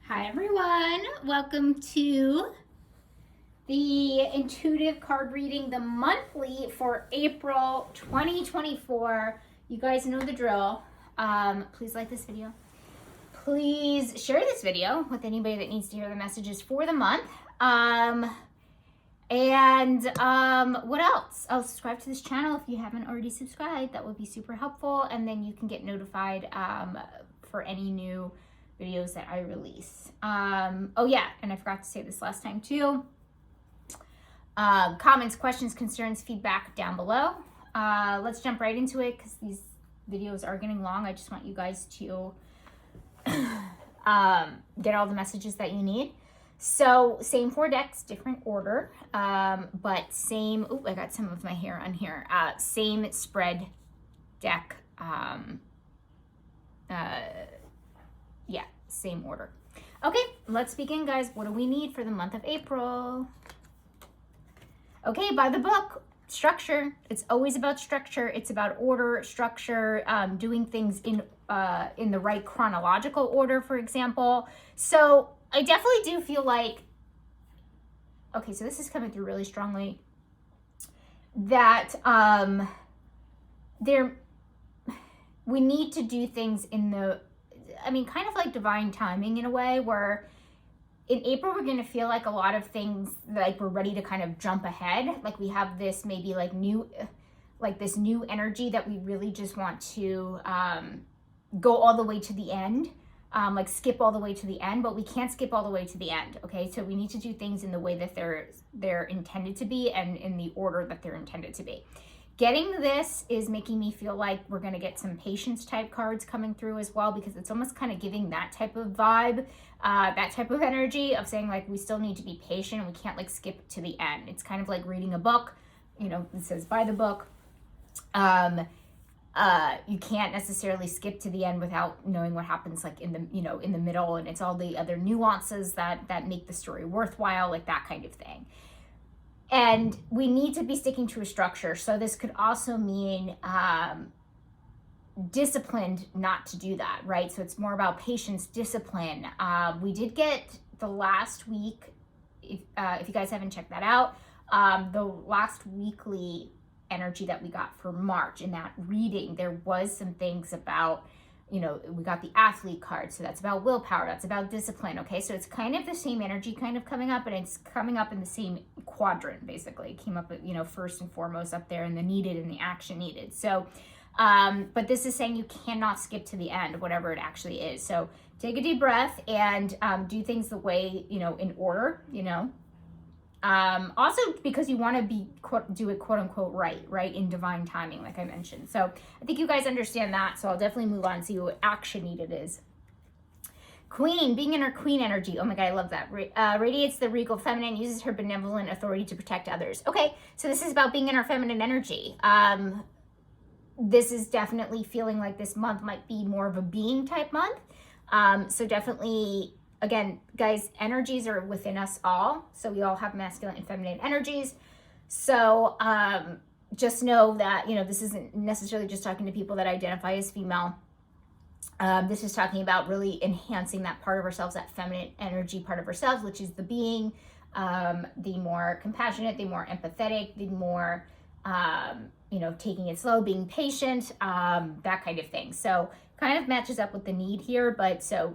Hi everyone, welcome to the intuitive card reading, the monthly for April 2024. You guys know the drill. Please like this video. Please share this video with anybody that needs to hear the messages for the month. What else? Oh, subscribe to this channel if you haven't already subscribed. That would be super helpful. And then you can get notified for any new videos that I release. Oh yeah, and I forgot to say this last time too. Comments, questions, concerns, feedback down below. Let's jump right into it because these videos are getting long. I just want you guys to get all the messages that you need. So same 4 decks, different order, but same, I got some of my hair on here. Same spread deck, yeah, same order. Okay, let's begin, guys. What do we need for the month of April? Okay, by the book, structure. It's always about structure. It's about order, structure, doing things in the right chronological order, for example. So I definitely do feel like, okay, so this is coming through really strongly, that we need to do things in the, kind of like divine timing in a way, where in April, we're going to feel like a lot of things, like we're ready to kind of jump ahead. Like we have this maybe like this new energy that we really just want to go all the way to the end, like skip all the way to the end, but we can't skip all the way to the end. Okay. So we need to do things in the way that they're intended to be and in the order that they're intended to be. Getting this is making me feel like we're going to get some patience type cards coming through as well, because it's almost kind of giving that type of vibe, that type of energy of saying like we still need to be patient. We can't like skip to the end. It's kind of like reading a book, it says by the book. You can't necessarily skip to the end without knowing what happens like in the middle, and it's all the other nuances that make the story worthwhile, like that kind of thing. And we need to be sticking to a structure. So this could also mean disciplined not to do that, right? So it's more about patience, discipline. We did get the last week, if you guys haven't checked that out, the last weekly energy that we got for March in that reading, there was some things about, we got the athlete card. So that's about willpower. That's about discipline. Okay. So it's kind of the same energy kind of coming up, and it's coming up in the same quadrant, basically. It came up, first and foremost up there in the needed and the action needed. So, but this is saying you cannot skip to the end, whatever it actually is. So take a deep breath and do things the way, in order, also because you want to do it quote unquote right in divine timing, like I mentioned. So I think you guys understand that. So I'll definitely move on and see what action needed is. Queen, being in her queen energy. Oh my God, I love that. Radiates the regal feminine, uses her benevolent authority to protect others. Okay, so this is about being in our feminine energy. This is definitely feeling like this month might be more of a being type month. So definitely, again, guys, energies are within us all. So we all have masculine and feminine energies. So just know that, this isn't necessarily just talking to people that identify as female. This is talking about really enhancing that part of ourselves, that feminine energy part of ourselves, which is the being, the more compassionate, the more empathetic, the more, taking it slow, being patient, that kind of thing. So kind of matches up with the need here, but so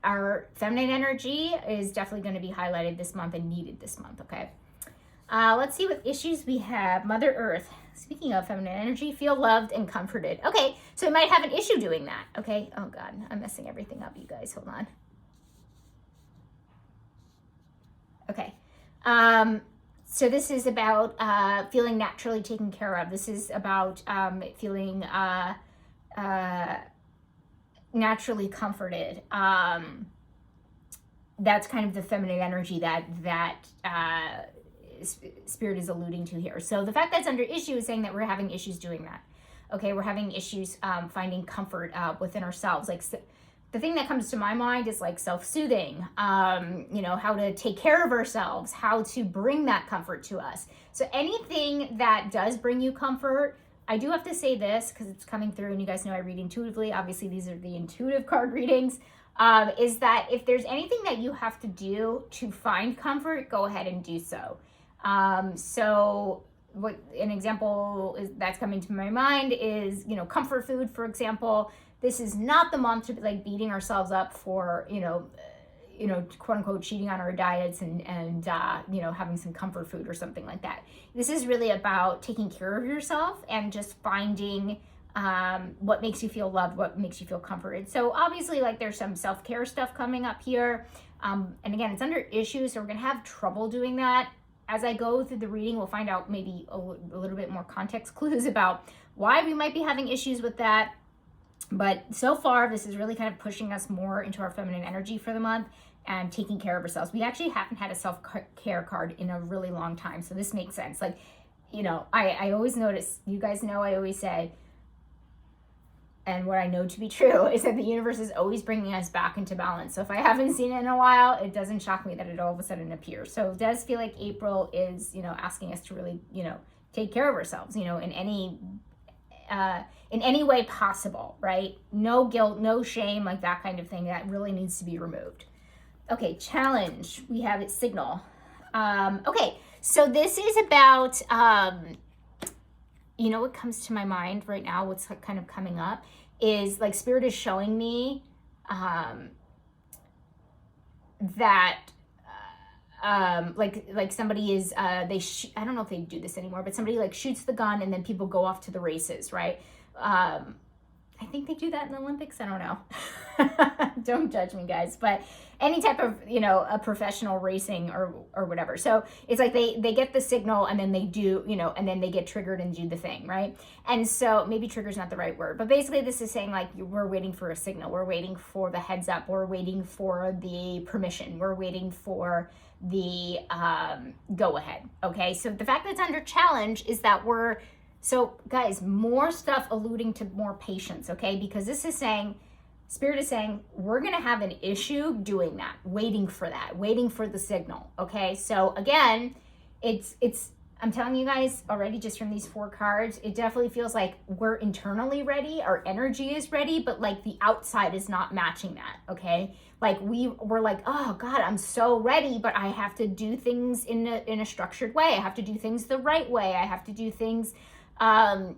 our feminine energy is definitely going to be highlighted this month and needed this month. Okay. Let's see what issues we have. Mother Earth. Speaking of feminine energy, feel loved and comforted. Okay, so we might have an issue doing that. Okay. Oh God, I'm messing everything up, you guys. Hold on. Okay. So this is about feeling naturally taken care of. This is about feeling naturally comforted. That's kind of the feminine energy that Spirit is alluding to here. So the fact that's under issue is saying that we're having issues doing that. Okay, we're having issues finding comfort within ourselves. Like the thing that comes to my mind is like self-soothing, how to take care of ourselves, how to bring that comfort to us. So anything that does bring you comfort, I do have to say this because it's coming through and you guys know I read intuitively. Obviously, these are the intuitive card readings. is that if there's anything that you have to do to find comfort, go ahead and do so. So what an example is that's coming to my mind is, you know, comfort food, for example. This is not the month to be like beating ourselves up for, quote unquote, cheating on our diets and having some comfort food or something like that. This is really about taking care of yourself and just finding what makes you feel loved, what makes you feel comforted. So obviously, like, there's some self-care stuff coming up here. And again, it's under issues, so we're gonna have trouble doing that. As I go through the reading, we'll find out maybe a little bit more context clues about why we might be having issues with that. But so far, this is really kind of pushing us more into our feminine energy for the month and taking care of ourselves. We actually haven't had a self-care card in a really long time, so this makes sense. Like, I always notice, you guys know I always say, and what I know to be true is that the universe is always bringing us back into balance. So if I haven't seen it in a while, it doesn't shock me that it all of a sudden appears. So it does feel like April is, asking us to really, take care of ourselves, in any way possible, right? No guilt, no shame, like that kind of thing. That really needs to be removed. Okay, challenge. We have it, signal. Okay, so this is about, what comes to my mind right now, what's kind of coming up is like Spirit is showing me that like somebody is I don't know if they do this anymore, but somebody like shoots the gun and then people go off to the races, right? I think they do that in the Olympics. I don't know. Don't judge me, guys. But any type of, a professional racing or whatever. So it's like they get the signal and then they do, and then they get triggered and do the thing, right? And so maybe trigger is not the right word. But basically this is saying like we're waiting for a signal. We're waiting for the heads up. We're waiting for the permission. We're waiting for the go ahead. Okay. So the fact that it's under challenge is that so guys, more stuff alluding to more patience, okay? Because this is saying, Spirit is saying, we're gonna have an issue doing that, waiting for the signal, okay? So again, I'm telling you guys already just from these 4 cards, it definitely feels like we're internally ready, our energy is ready, but like the outside is not matching that, okay? Like we're like, oh God, I'm so ready, but I have to do things in a structured way. I have to do things the right way. I have to do things in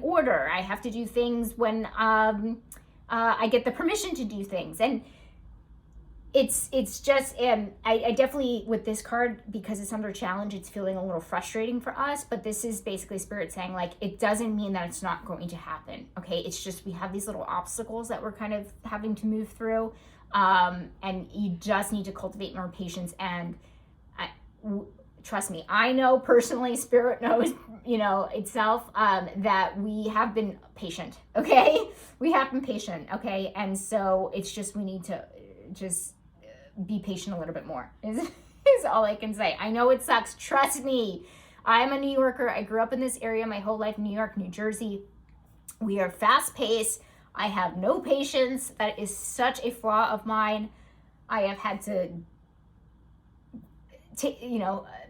order. I have to do things when I get the permission to do things. And it's just, I definitely, with this card, because it's under challenge, it's feeling a little frustrating for us, but this is basically Spirit saying like, it doesn't mean that it's not going to happen. Okay. It's just, we have these little obstacles that we're kind of having to move through. And you just need to cultivate more patience. And trust me, I know personally, Spirit knows, itself, that we have been patient, okay? We have been patient, okay? And so it's just, we need to just be patient a little bit more, is all I can say. I know it sucks. Trust me. I'm a New Yorker. I grew up in this area my whole life, New York, New Jersey. We are fast paced. I have no patience. That is such a flaw of mine. I have had to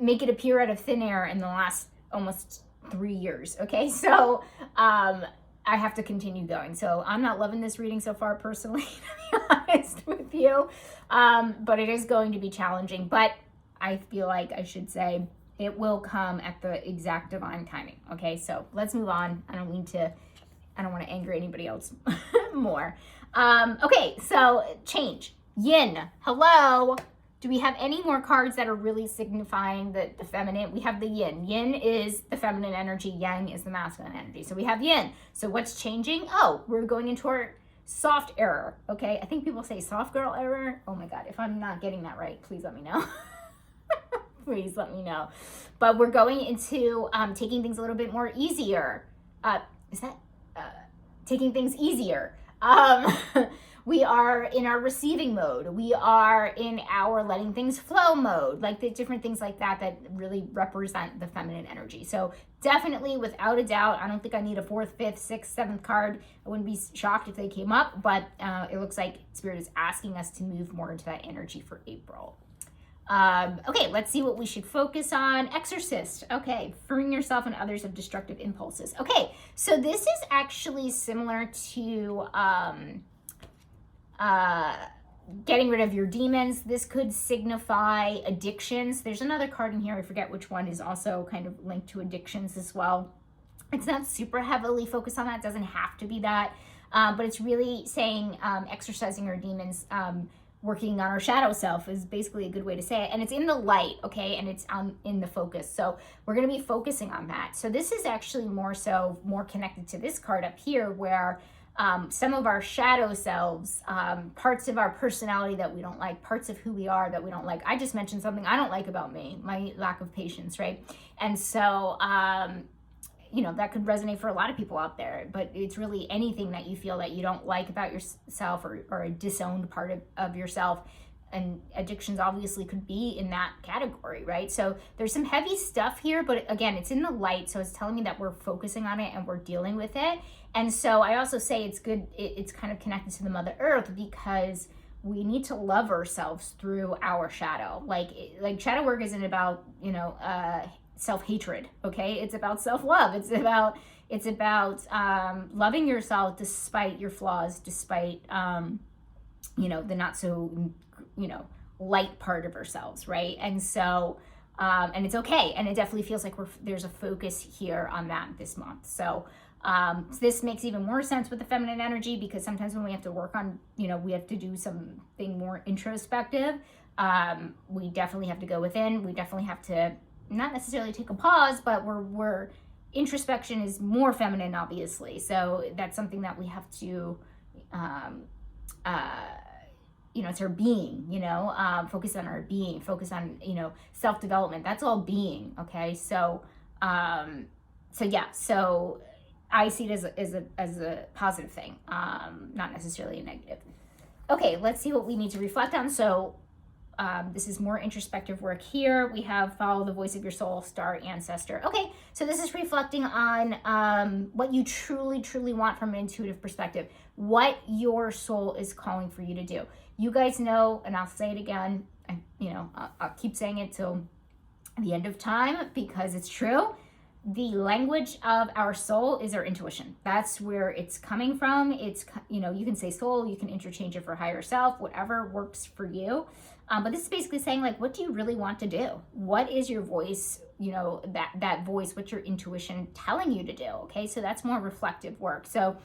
make it appear out of thin air in the last almost 3 years. Okay. So, I have to continue going. So I'm not loving this reading so far personally, to be honest with you. But it is going to be challenging, but I feel like I should say it will come at the exact divine timing. Okay. So let's move on. I don't want to anger anybody else more. Okay. So change. Yin. Hello. Do we have any more cards that are really signifying the feminine? We have the yin. Yin is the feminine energy. Yang is the masculine energy. So we have yin. So what's changing? Oh, we're going into our soft era. Okay. I think people say soft girl era. Oh my God. If I'm not getting that right, please let me know. Please let me know. But we're going into taking things a little bit more easier. Taking things easier? We are in our receiving mode. We are in our letting things flow mode, like the different things like that really represent the feminine energy. So definitely, without a doubt, I don't think I need a 4th, 5th, 6th, 7th card. I wouldn't be shocked if they came up, but it looks like Spirit is asking us to move more into that energy for April. Okay, let's see what we should focus on. Exorcist. Okay, freeing yourself and others of destructive impulses. Okay, so this is actually similar to getting rid of your demons. This could signify addictions. There's another card in here, I forget which one, is also kind of linked to addictions as well. It's not super heavily focused on that. It doesn't have to be that. But it's really saying exercising our demons, working on our shadow self is basically a good way to say it. And it's in the light, okay? And it's in the focus. So we're going to be focusing on that. So this is actually more connected to this card up here, where some of our shadow selves, parts of our personality that we don't like, parts of who we are that we don't like. I just mentioned something I don't like about me, my lack of patience, right? And so, you know, that could resonate for a lot of people out there, but it's really anything that you feel that you don't like about yourself, or a disowned part of yourself. And addictions obviously could be in that category, right? So there's some heavy stuff here, but again, it's in the light. So it's telling me that we're focusing on it and we're dealing with it. And so I also say it's good. It's kind of connected to the Mother Earth, because we need to love ourselves through our shadow. Like shadow work isn't about, you know, self-hatred, okay? It's about self-love. It's about loving yourself despite your flaws, despite you know, the not so, you know, light part of ourselves, right? And so and it's okay, and it definitely feels like there's a focus here on that this month. So this makes even more sense with the feminine energy, because sometimes when we have to work on, you know, we have to do something more introspective, we definitely have to go within. We definitely have to not necessarily take a pause, but we're introspection is more feminine, obviously. So that's something that we have to, you know, it's our being, you know, focus on our being, focus on, you know, self-development. That's all being. Okay. So, yeah, so I see it as a positive thing, not necessarily a negative. Okay. Let's see what we need to reflect on. So, this is more introspective work here. We have follow the voice of your soul, star ancestor. Okay, so this is reflecting on what you truly, truly want from an intuitive perspective, what your soul is calling for you to do. You guys know, and I'll say it again, you know, I'll keep saying it till the end of time, because it's true. The language of our soul is our intuition. That's where it's coming from. It's, you know, you can say soul, you can interchange it for higher self, whatever works for you. But this is basically saying, like, what do you really want to do? What is your voice, you know, that voice, what's your intuition telling you to do? Okay, so that's more reflective work. So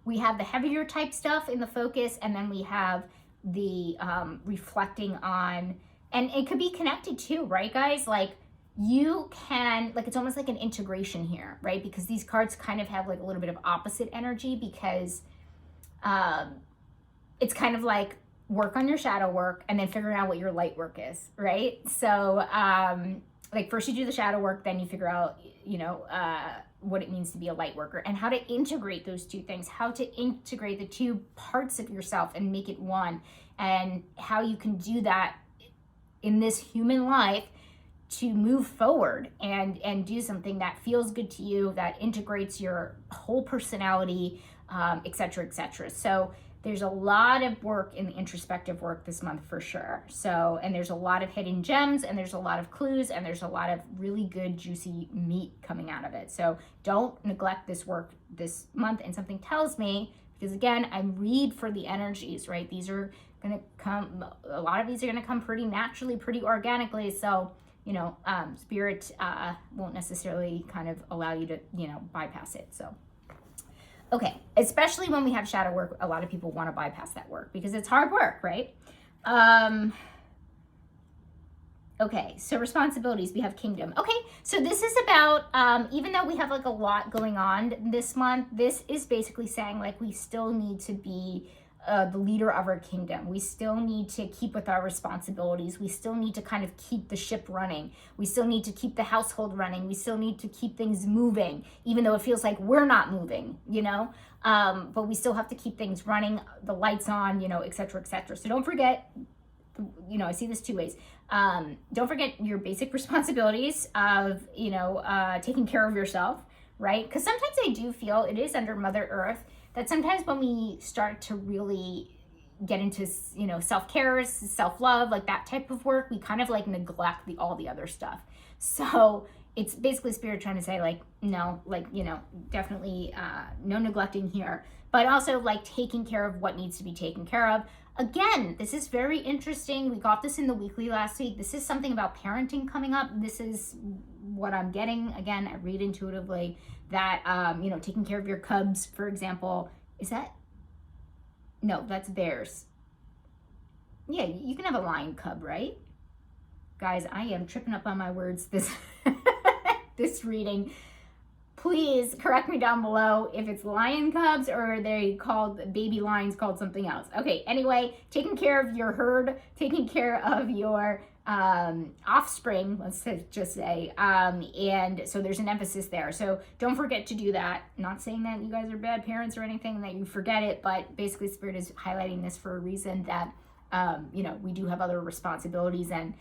we have the heavier type stuff in the focus, and then we have the reflecting on, and it could be connected too, right, guys? Like, you can, like, it's almost like an integration here, right? Because these cards kind of have like a little bit of opposite energy, because it's kind of like work on your shadow work and then figuring out what your light work is, right? So like, first you do the shadow work, then you figure out, you know, what it means to be a light worker, and how to integrate those two things, how to integrate the two parts of yourself and make it one, and how you can do that in this human life to move forward and do something that feels good to you, that integrates your whole personality, et cetera, et cetera. So there's a lot of work in the introspective work this month for sure. So, and there's a lot of hidden gems, and there's a lot of clues, and there's a lot of really good juicy meat coming out of it. So don't neglect this work this month. And something tells me, because again, I read for the energies, right? These are going to come, a lot of these are going to come pretty naturally, pretty organically. So, you know, spirit won't necessarily kind of allow you to, you know, bypass it. So, okay, especially when we have shadow work, a lot of people want to bypass that work because it's hard work, right? Okay, so responsibilities, we have kingdom. Okay, so this is about, even though we have like a lot going on this month, this is basically saying like we still need to be the leader of our kingdom. We still need to keep with our responsibilities. We still need to kind of keep the ship running. We still need to keep the household running. We still need to keep things moving, even though it feels like we're not moving, you know? But we still have to keep things running, the lights on, you know, et cetera, et cetera. So don't forget, you know, I see this two ways. Don't forget your basic responsibilities of, you know, taking care of yourself, right? Because sometimes I do feel it is under Mother Earth that sometimes when we start to really get into, you know, self-care, self-love, like that type of work, we kind of like neglect all the other stuff. So it's basically spirit trying to say like, no, like, you know, definitely no neglecting here. but also like taking care of what needs to be taken care of. Again, this is very interesting. We got this in the weekly last week. This is something about parenting coming up. This is what I'm getting. Again, I read intuitively that, you know, taking care of your cubs, for example. Is that? No, that's bears. Yeah, you can have a lion cub, right? Guys, I am tripping up on my words this this reading. Please correct me down below if it's lion cubs or are they called baby lions called something else. Okay, anyway, taking care of your herd, taking care of your offspring, let's just say, and so there's an emphasis there. So don't forget to do that. Not saying that you guys are bad parents or anything, that you forget it, but basically Spirit is highlighting this for a reason, that you know, we do have other responsibilities. And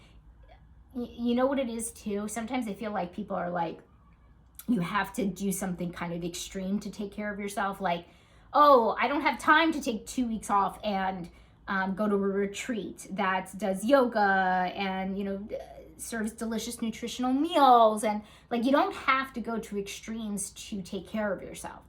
you know what it is too? Sometimes I feel like people are like, you have to do something kind of extreme to take care of yourself. Like, oh, I don't have time to take 2 weeks off and go to a retreat that does yoga and, you know, serves delicious nutritional meals. And like, you don't have to go to extremes to take care of yourself.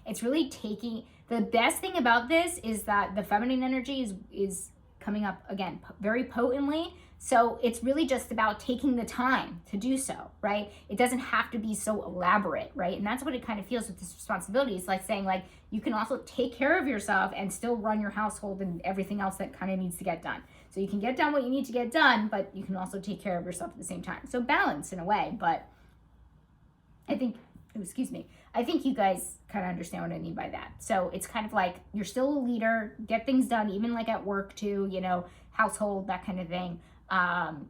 It's really taking, the best thing about this is that the feminine energy is coming up again very potently. So it's really just about taking the time to do so, right? It doesn't have to be so elaborate, right? And that's what it kind of feels with this responsibility. It's like saying, like, you can also take care of yourself and still run your household and everything else that kind of needs to get done. So you can get done what you need to get done, but you can also take care of yourself at the same time. So balance in a way, but I think, excuse me, I think you guys kind of understand what I mean by that. So it's kind of like you're still a leader, get things done, even like at work too, you know, household, that kind of thing.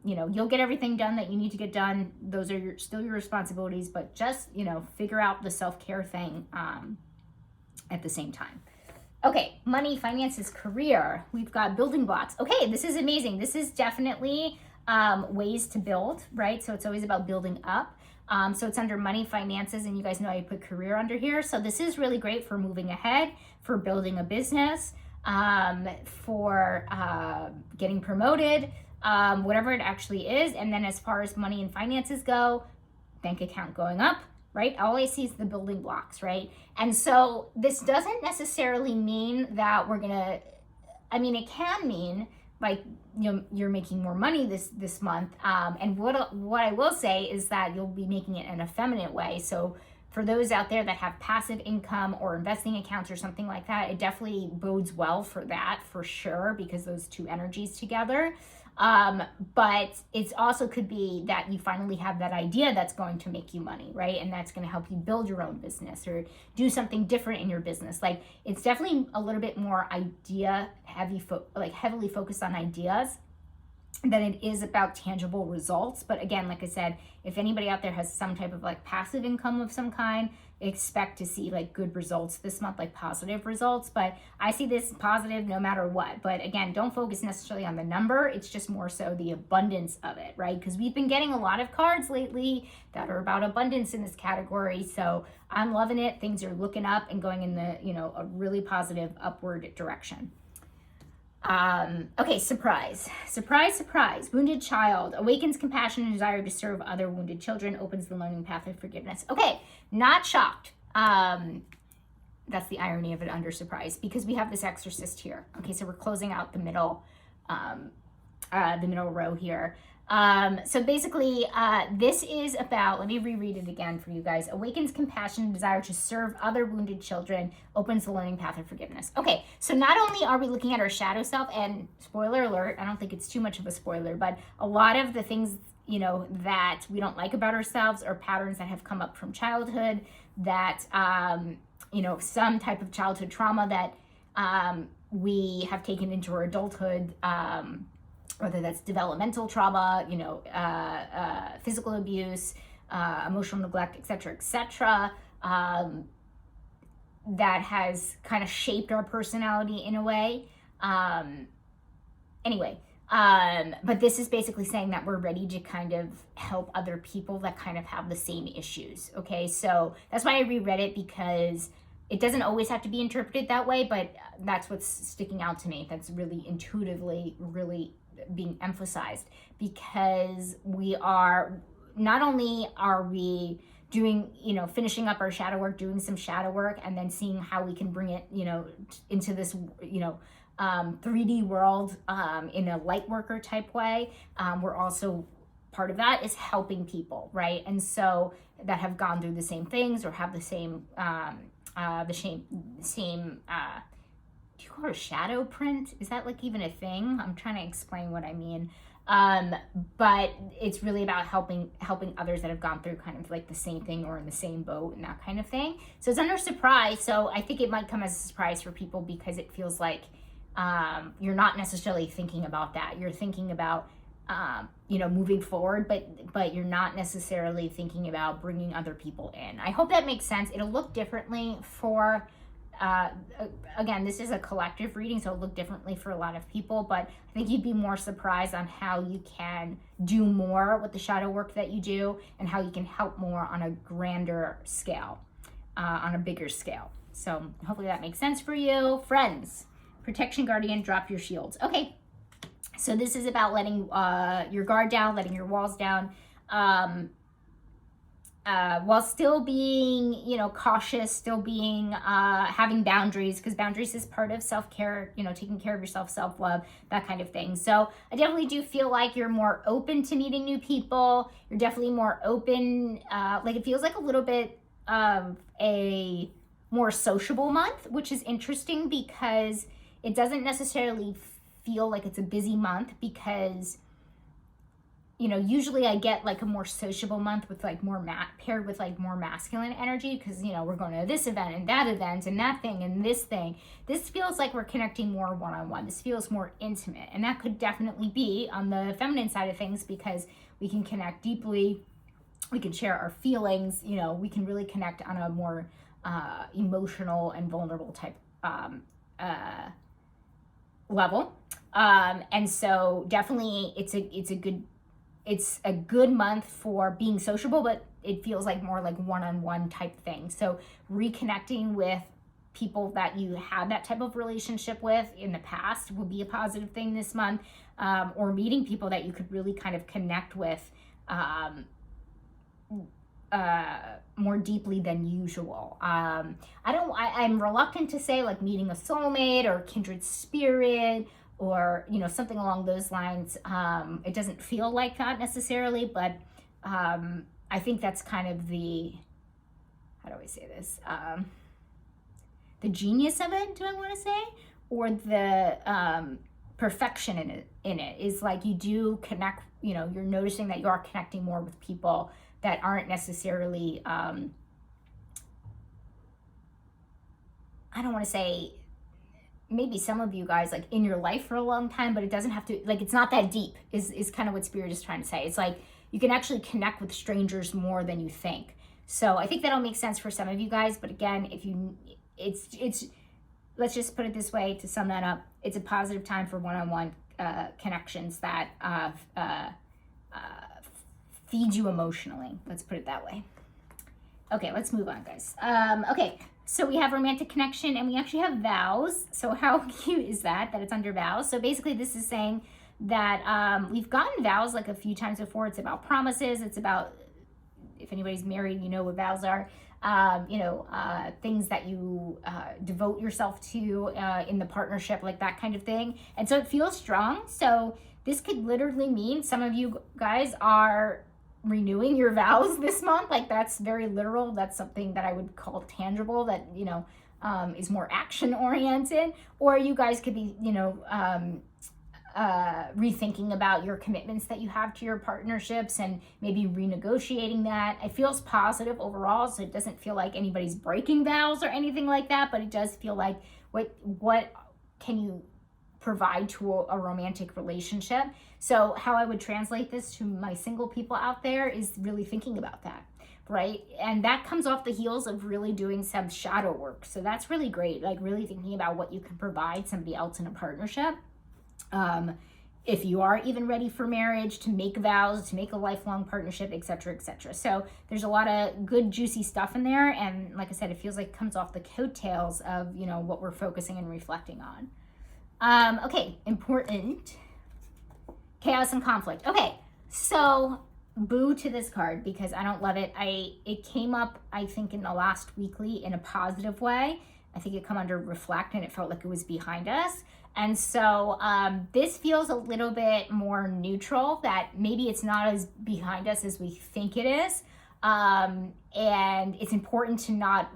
You know, you'll get everything done that you need to get done. Those are still your responsibilities, but just, you know, figure out the self-care thing at the same time. Okay, money, finances, career. We've got building blocks. Okay, this is amazing. This is definitely ways to build, right? So it's always about building up. So it's under money, finances, and you guys know I put career under here. So this is really great for moving ahead, for building a business, for getting promoted, whatever it actually is. And then as far as money and finances go, bank account going up, right? All I see is the building blocks, right? And so this doesn't necessarily mean that we're gonna, I mean, it can mean like, you know, you're making more money this month. And what I will say is that you'll be making it in a feminine way. So for those out there that have passive income or investing accounts or something like that, it definitely bodes well for that, for sure, because those two energies together. But it's also could be that you finally have that idea that's going to make you money, right? And that's going to help you build your own business or do something different in your business. Like, it's definitely a little bit more idea heavy, like heavily focused on ideas than it is about tangible results. But again, like I said, if anybody out there has some type of like passive income of some kind, expect to see like good results this month, like positive results. But I see this positive no matter what. But again, don't focus necessarily on the number. It's just more so the abundance of it, right? Because we've been getting a lot of cards lately that are about abundance in this category. So I'm loving it. Things are looking up and going in the, you know, a really positive upward direction. Okay, surprise. Wounded child awakens compassion and desire to serve other wounded children, opens the learning path of forgiveness. Okay, not shocked. That's the irony of it under surprise, because we have this exorcist here. Okay, so we're closing out the middle row here. So basically, this is about, let me reread it again for you guys. Awakens compassion and desire to serve other wounded children, opens the learning path of forgiveness. Okay, so not only are we looking at our shadow self, and spoiler alert, I don't think it's too much of a spoiler, but a lot of the things, you know, that we don't like about ourselves are patterns that have come up from childhood, that, you know, some type of childhood trauma that we have taken into our adulthood, whether that's developmental trauma, you know, physical abuse, emotional neglect, etc., that has kind of shaped our personality in a way. But this is basically saying that we're ready to kind of help other people that kind of have the same issues, okay? So that's why I reread it, because it doesn't always have to be interpreted that way, but that's what's sticking out to me. That's really intuitively really being emphasized, because we are, not only are we doing, finishing up our shadow work, doing some shadow work, and then seeing how we can bring it, into this, 3D world in a light worker type way. We're also, part of that is helping people, right? And so that have gone through the same things or have the same, do you call it a shadow print? Is that like even a thing? I'm trying to explain what I mean. But it's really about helping others that have gone through kind of like the same thing or in the same boat and that kind of thing. So it's under surprise. So I think it might come as a surprise for people because it feels like you're not necessarily thinking about that. You're thinking about moving forward, but you're not necessarily thinking about bringing other people in. I hope that makes sense. It'll look differently for again, this is a collective reading, so it'll look differently for a lot of people, but I think you'd be more surprised on how you can do more with the shadow work that you do and how you can help more on a grander scale, on a bigger scale. So hopefully that makes sense for you. Friends, protection guardian, drop your shields. Okay, so this is about letting your guard down, letting your walls down, while still being, cautious, still being, having boundaries, because boundaries is part of self-care, taking care of yourself, self-love, that kind of thing. So I definitely do feel like you're more open to meeting new people. You're definitely more open, like it feels like a little bit of a more sociable month, which is interesting because it doesn't necessarily feel like it's a busy month because usually I get like a more sociable month with like more paired with like more masculine energy because, we're going to this event and that event and that thing and this thing. This feels like we're connecting more one-on-one. This feels more intimate. And that could definitely be on the feminine side of things because we can connect deeply. We can share our feelings. We can really connect on a more emotional and vulnerable type level. And so definitely it's a good month for being sociable, but it feels like more like one-on-one type thing. So reconnecting with people that you had that type of relationship with in the past would be a positive thing this month, or meeting people that you could really kind of connect with more deeply than usual. I'm reluctant to say like meeting a soulmate or kindred spirit or something along those lines. It doesn't feel like that necessarily, but I think that's kind of the, how do I say this, the genius of it, do I want to say, or the perfection in it is like you do connect, you're noticing that you are connecting more with people that aren't necessarily, I don't want to say, maybe some of you guys like in your life for a long time, but it doesn't have to, like, it's not that deep is kind of what Spirit is trying to say. It's like you can actually connect with strangers more than you think. So I think that'll make sense for some of you guys. But again, it's let's just put it this way to sum that up. It's a positive time for one-on-one connections that feed you emotionally. Let's put it that way. Okay, let's move on, guys. Okay. So we have romantic connection and we actually have vows. So how cute is that it's under vows? So basically this is saying that we've gotten vows like a few times before. It's about promises. It's about, if anybody's married, you know what vows are. Things that you devote yourself to in the partnership, like that kind of thing. And so it feels strong. So this could literally mean some of you guys are renewing your vows this month. Like that's very literal. That's something that I would call tangible, that is more action oriented. Or you guys could be rethinking about your commitments that you have to your partnerships and maybe renegotiating that. It feels positive overall, so it doesn't feel like anybody's breaking vows or anything like that, but it does feel like what can you provide to a romantic relationship. So how I would translate this to my single people out there is really thinking about that, right? And that comes off the heels of really doing some shadow work. So that's really great, like really thinking about what you can provide somebody else in a partnership. If you are even ready for marriage, to make vows, to make a lifelong partnership, etc., etc. So there's a lot of good, juicy stuff in there. And like I said, it feels like it comes off the coattails of, what we're focusing and reflecting on. Okay, important. Chaos and conflict. Okay, so boo to this card because I don't love it. It came up, I think, in the last weekly in a positive way. I think it come under reflect and it felt like it was behind us. And so this feels a little bit more neutral, that maybe it's not as behind us as we think it is. And it's important to not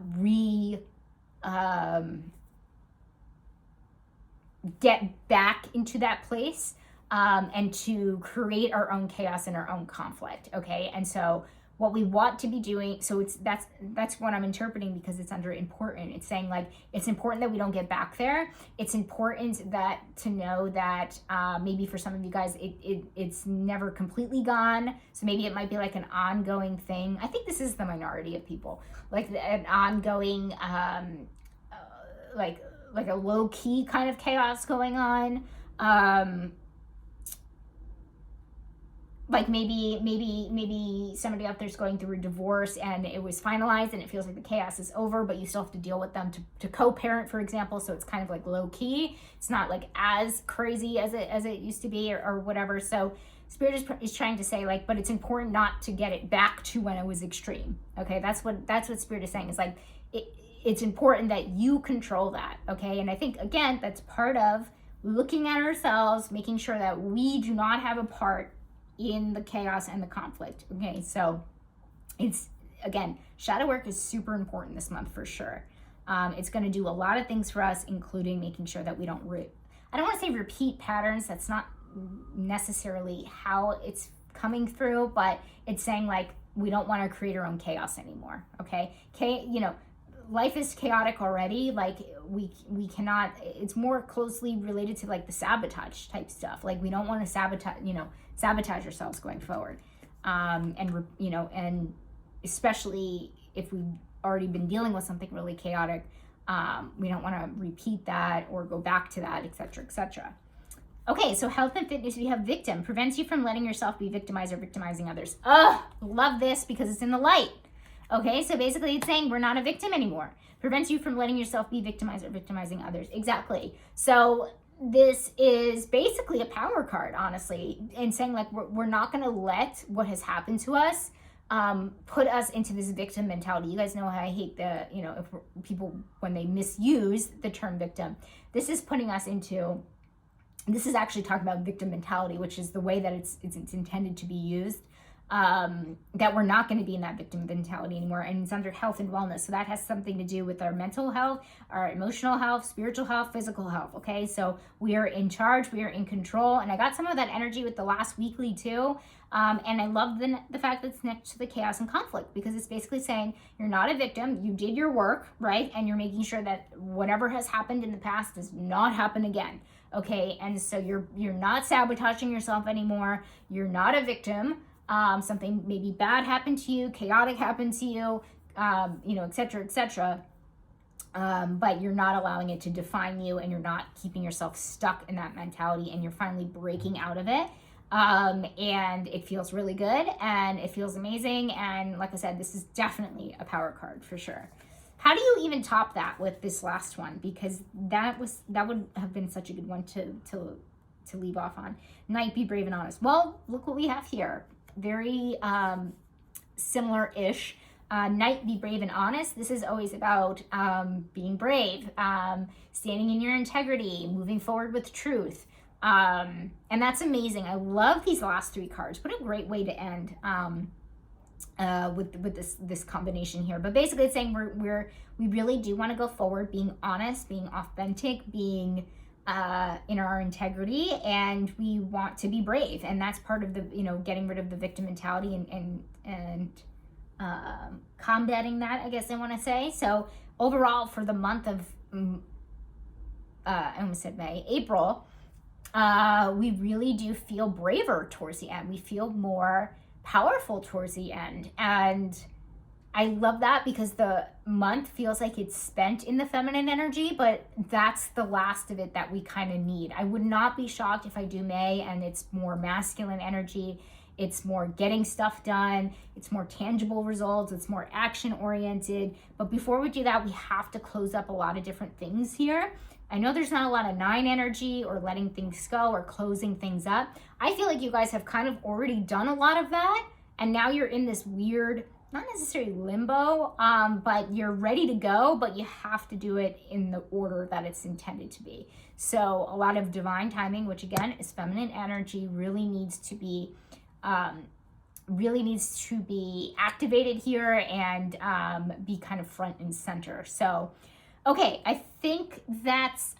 get back into that place, and to create our own chaos and our own conflict. Okay. And so what we want to be doing, so that's what I'm interpreting, because it's under important. It's saying like, it's important that we don't get back there. It's important that to know that maybe for some of you guys, it's never completely gone. So maybe it might be like an ongoing thing. I think this is the minority of people, like an ongoing, like a low key kind of chaos going on. Like maybe somebody out there's going through a divorce and it was finalized and it feels like the chaos is over, but you still have to deal with them to co-parent, for example. So it's kind of like low key. It's not like as crazy as it used to be, or whatever. So Spirit is trying to say like, but it's important not to get it back to when it was extreme. Okay, that's what Spirit is saying. Is like it's important that you control that. Okay, and I think again that's part of looking at ourselves, making sure that we do not have a part in the chaos and the conflict. Okay, so it's, again, shadow work is super important this month for sure. It's going to do a lot of things for us, including making sure that we don't I don't want to say repeat patterns. That's not necessarily how it's coming through, but it's saying like we don't want to create our own chaos anymore. Okay, life is chaotic already. Like we cannot, it's more closely related to like the sabotage type stuff. Like we don't want to sabotage ourselves going forward. And especially if we've already been dealing with something really chaotic, we don't want to repeat that or go back to that, etc., etc. Okay, so health and fitness, we have victim. Prevents you from letting yourself be victimized or victimizing others. Love this because it's in the light. Okay, so basically it's saying we're not a victim anymore. Prevents you from letting yourself be victimized or victimizing others. Exactly. So this is basically a power card, honestly, and saying like we're not going to let what has happened to us put us into this victim mentality. You guys know how I hate if people, when they misuse the term victim. This is actually talking about victim mentality, which is the way that it's intended to be used. That we're not going to be in that victim mentality anymore, and it's under health and wellness. So that has something to do with our mental health, our emotional health, spiritual health, physical health. Okay, so we are in charge, we are in control, and I got some of that energy with the last weekly too. And I love the fact that it's next to the chaos and conflict, because it's basically saying you're not a victim, you did your work, right? And you're making sure that whatever has happened in the past does not happen again. Okay, and so you're not sabotaging yourself anymore. You're not a victim. Something maybe bad happened to you, chaotic happened to you, et cetera, et cetera. But you're not allowing it to define you, and you're not keeping yourself stuck in that mentality, and you're finally breaking out of it. And it feels really good, and it feels amazing. And like I said, this is definitely a power card for sure. How do you even top that with this last one? Because that would have been such a good one to leave off on. Knight, be brave and honest. Well, look what we have here. Very similar-ish. Knight, be brave and honest. This is always about being brave, standing in your integrity, moving forward with truth. And that's amazing. I love these last three cards. What a great way to end with this combination here. But basically it's saying we really do want to go forward, being honest, being authentic, being in our integrity, and we want to be brave, and that's part of the getting rid of the victim mentality and combating that, I guess I want to say. So overall, for the month of I almost said May, April, we really do feel braver towards the end. We feel more powerful towards the end, and I love that because the month feels like it's spent in the feminine energy, but that's the last of it that we kind of need. I would not be shocked if I do May and it's more masculine energy. It's more getting stuff done. It's more tangible results. It's more action oriented. But before we do that, we have to close up a lot of different things here. I know there's not a lot of 9 energy or letting things go or closing things up. I feel like you guys have kind of already done a lot of that. and now you're in this weird, not necessarily limbo, but you're ready to go, but you have to do it in the order that it's intended to be. So a lot of divine timing, which again is feminine energy, really needs to be activated here and be kind of front and center. So, okay, I think that's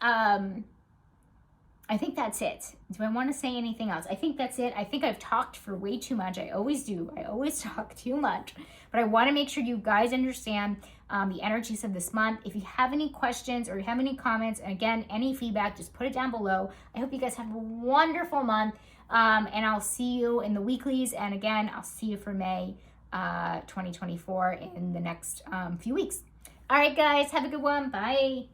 it. Do I want to say anything else? I think that's it. I think I've talked for way too much. I always do. I always talk too much. But I want to make sure you guys understand the energies of this month. If you have any questions or you have any comments, and again, any feedback, just put it down below. I hope you guys have a wonderful month. And I'll see you in the weeklies. And again, I'll see you for May 2024 in the next few weeks. All right, guys, have a good one. Bye.